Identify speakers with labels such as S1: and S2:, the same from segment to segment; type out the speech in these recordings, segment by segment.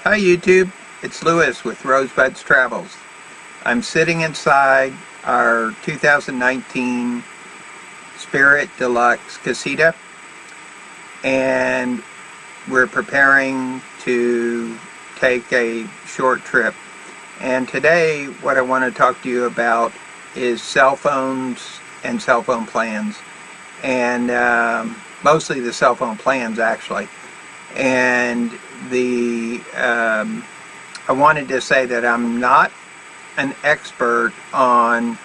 S1: Hi YouTube, it's Lewis with Rosebuds Travels. I'm sitting inside our 2019 Spirit Deluxe Casita and we're preparing to take a short trip. And today what I want to talk to you about is cell phones and cell phone plans, and mostly the cell phone plans actually. And I wanted to say that I'm not an expert on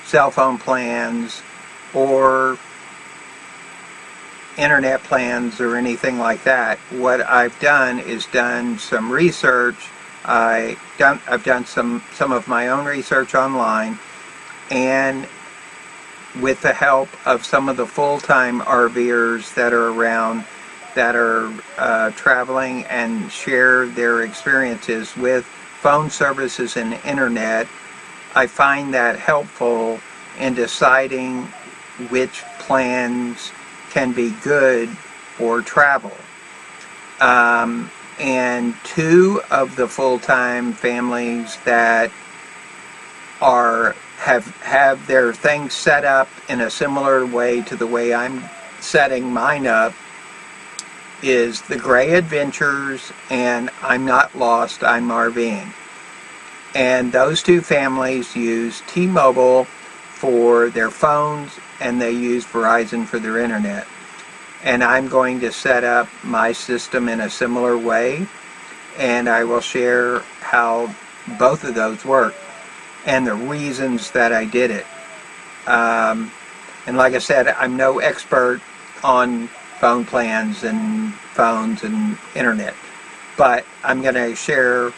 S1: cell phone plans or internet plans or anything like that. What I've done is done some research. I've done some of my own research online, and with the help of some of the full-time RVers that are around, that are traveling and share their experiences with phone services and internet, I find that helpful in deciding which plans can be good for travel. And two of the full-time families that have their things set up in a similar way to the way I'm setting mine up is the Gray Adventures and I'm Not Lost, I'm RVing. And those two families use T-Mobile for their phones and they use Verizon for their internet. And I'm going to set up my system in a similar way, and I will share how both of those work and the reasons that I did it. And like I said, I'm no expert on phone plans and phones and internet, but I'm going to share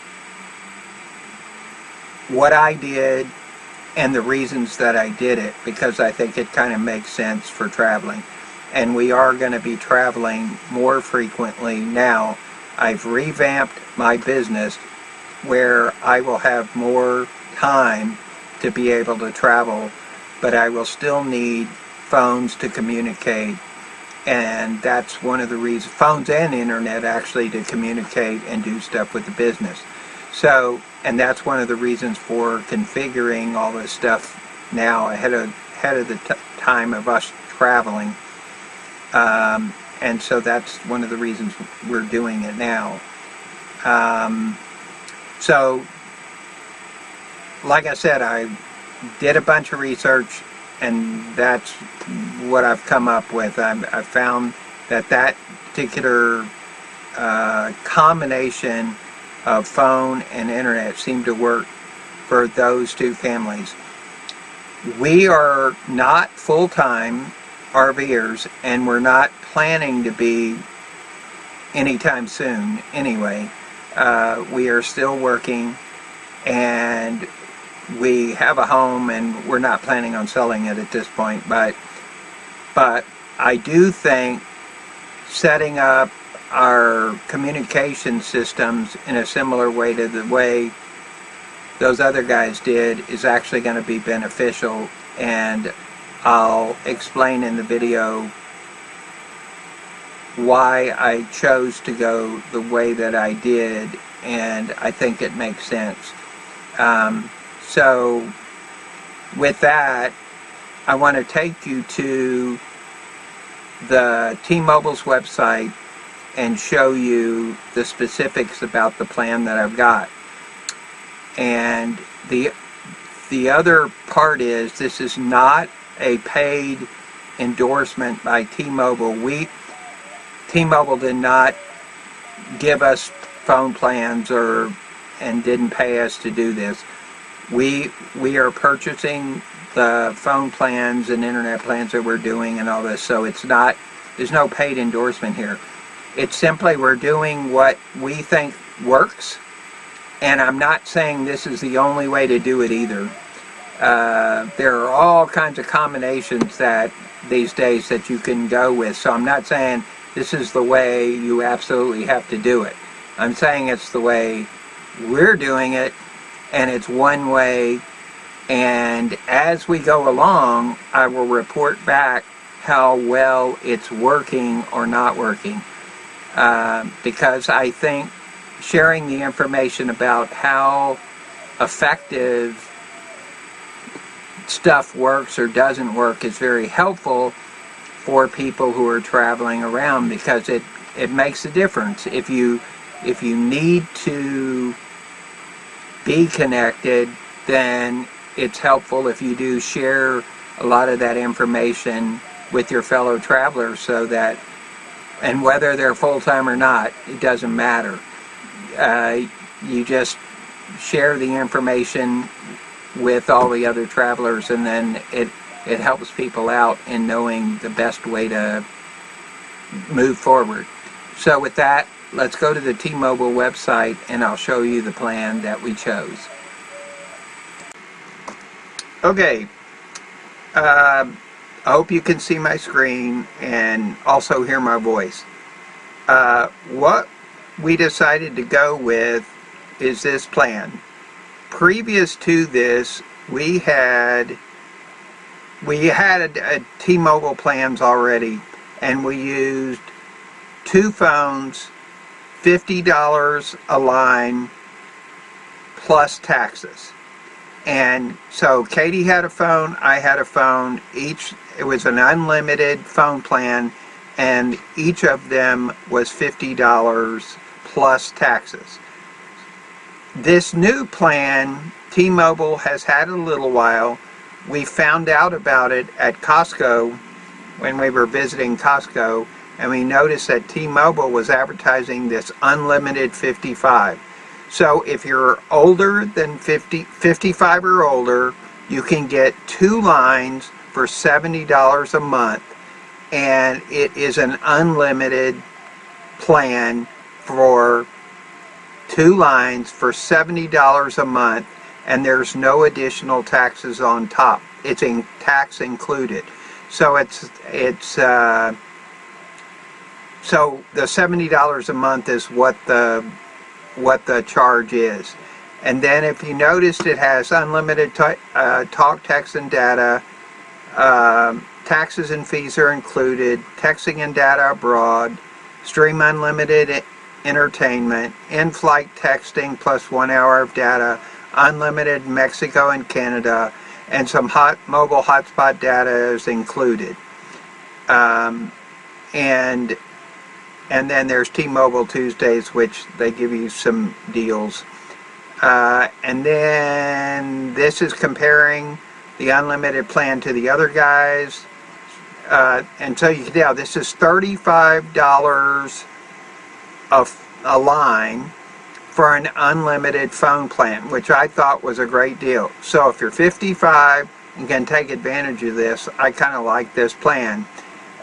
S1: what I did and the reasons that I did it, because I think it kind of makes sense for traveling. And we are going to be traveling more frequently now. I've revamped my business where I will have more time to be able to travel, but I will still need phones to communicate. And that's one of the reasons, phones and internet actually, to communicate and do stuff with the business. So, and that's one of the reasons for configuring all this stuff now ahead of the time of us traveling. And so that's one of the reasons we're doing it now. So, like I said, I did a bunch of research, and that's what I've come up with. I found that particular combination of phone and internet seemed to work for those two families. We are not full-time RVers, and we're not planning to be anytime soon anyway. We are still working, and we have a home, and we're not planning on selling it at this point, but I do think setting up our communication systems in a similar way to the way those other guys did is actually going to be beneficial, and I'll explain in the video why I chose to go the way that I did, and I think it makes sense. So with that, I want to take you to the T-Mobile's website and show you the specifics about the plan that I've got. And the other part is, this is not a paid endorsement by T-Mobile. T-Mobile did not give us phone plans and didn't pay us to do this. We are purchasing the phone plans and internet plans that we're doing and all this, so there's no paid endorsement here. It's simply we're doing what we think works, and I'm not saying this is the only way to do it either. There are all kinds of combinations that these days that you can go with, so I'm not saying this is the way you absolutely have to do it. I'm saying it's the way we're doing it, and it's one way, and as we go along, I will report back how well it's working or not working. Because I think sharing the information about how effective stuff works or doesn't work is very helpful for people who are traveling around, because it makes a difference. If you need to be connected, then it's helpful if you do share a lot of that information with your fellow travelers, so that, and whether they're full-time or not, it doesn't matter. You just share the information with all the other travelers, and then it helps people out in knowing the best way to move forward. So with that, let's go to the T-Mobile website and I'll show you the plan that we chose. Okay, I hope you can see my screen and also hear my voice. What we decided to go with is this plan. Previous to this, we had T-Mobile plans already, and we used 2 phones, $50 a line, plus taxes. And so Katie had a phone, I had a phone. It was an unlimited phone plan, and each of them was $50 plus taxes. This new plan, T-Mobile has had a little while. We found out about it at Costco when we were visiting Costco, and we noticed that T-Mobile was advertising this unlimited 55. So if you're older than 55 or older, you can get 2 lines for $70 a month, and it is an unlimited plan for 2 lines for $70 a month, and there's no additional taxes on top. It's in tax included. So so the $70 a month is what the charge is. And then if you noticed, it has unlimited talk, text, and data. Taxes and fees are included. Texting and data abroad. Stream unlimited entertainment. In-flight texting plus 1 hour of data. Unlimited Mexico and Canada. And some mobile hotspot data is included. And then there's T-Mobile Tuesdays, which they give you some deals. And then this is comparing the unlimited plan to the other guys. And so you can tell this is $35 a line for an unlimited phone plan, which I thought was a great deal. So if you're 55 and can take advantage of this, I kind of like this plan.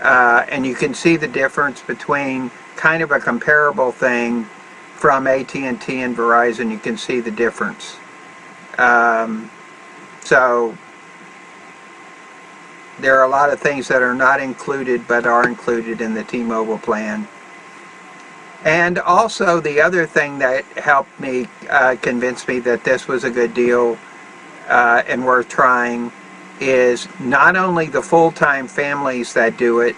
S1: And you can see the difference between kind of a comparable thing from AT&T and Verizon. You can see the difference. So there are a lot of things that are not included but are included in the T-Mobile plan. And also the other thing that helped me convince me that this was a good deal and worth trying is not only the full-time families that do it,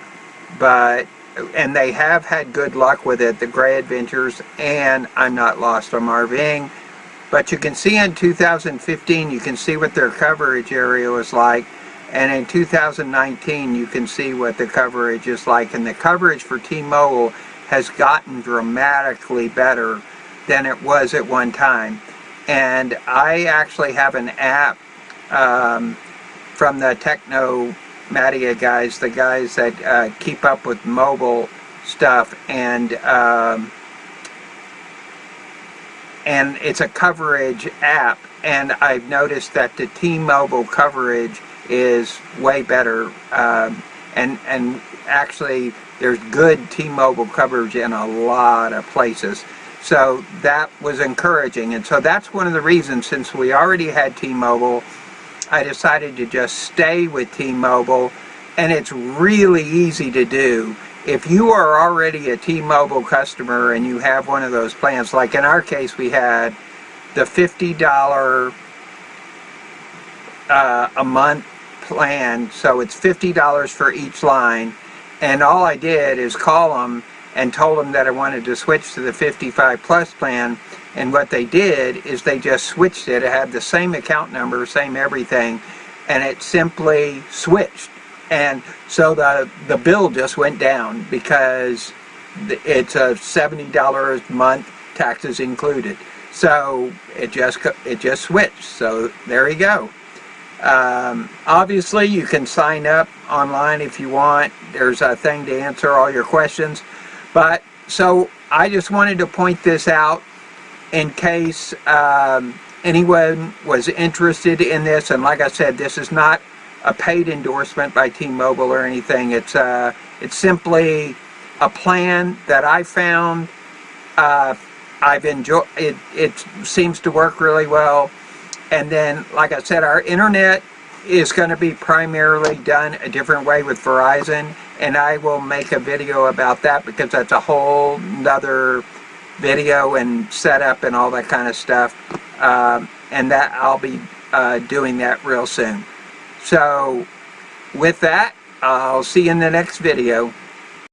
S1: and they have had good luck with it, the Gray Adventures and I'm Not Lost, I'm RVing, but you can see in 2015, you can see what their coverage area was like, and in 2019 you can see what the coverage is like, and the coverage for T-Mobile has gotten dramatically better than it was at one time. And I actually have an app from the Technomadia guys, the guys that keep up with mobile stuff, and it's a coverage app, and I've noticed that the T-Mobile coverage is way better, and actually there's good T-Mobile coverage in a lot of places. So that was encouraging, and so that's one of the reasons, since we already had T-Mobile, I decided to just stay with T-Mobile, and it's really easy to do. If you are already a T-Mobile customer and you have one of those plans, like in our case we had the $50 a month plan, so it's $50 for each line, and all I did is call them and told them that I wanted to switch to the 55 plus plan, and what they did is they just switched it. It had the same account number, same everything, and it simply switched. And so the bill just went down because it's a $70 a month, taxes included. So it just switched. So there you go. Obviously, you can sign up online if you want. There's a thing to answer all your questions. But so I just wanted to point this out in case anyone was interested in this. And like I said, this is not a paid endorsement by T-Mobile or anything. It's simply a plan that I found. I've enjoyed it. It seems to work really well. And then, like I said, our internet is going to be primarily done a different way with Verizon, and I will make a video about that because that's a whole nother video and setup and all that kind of stuff. And that I'll be doing that real soon. So with that, I'll see you in the next video.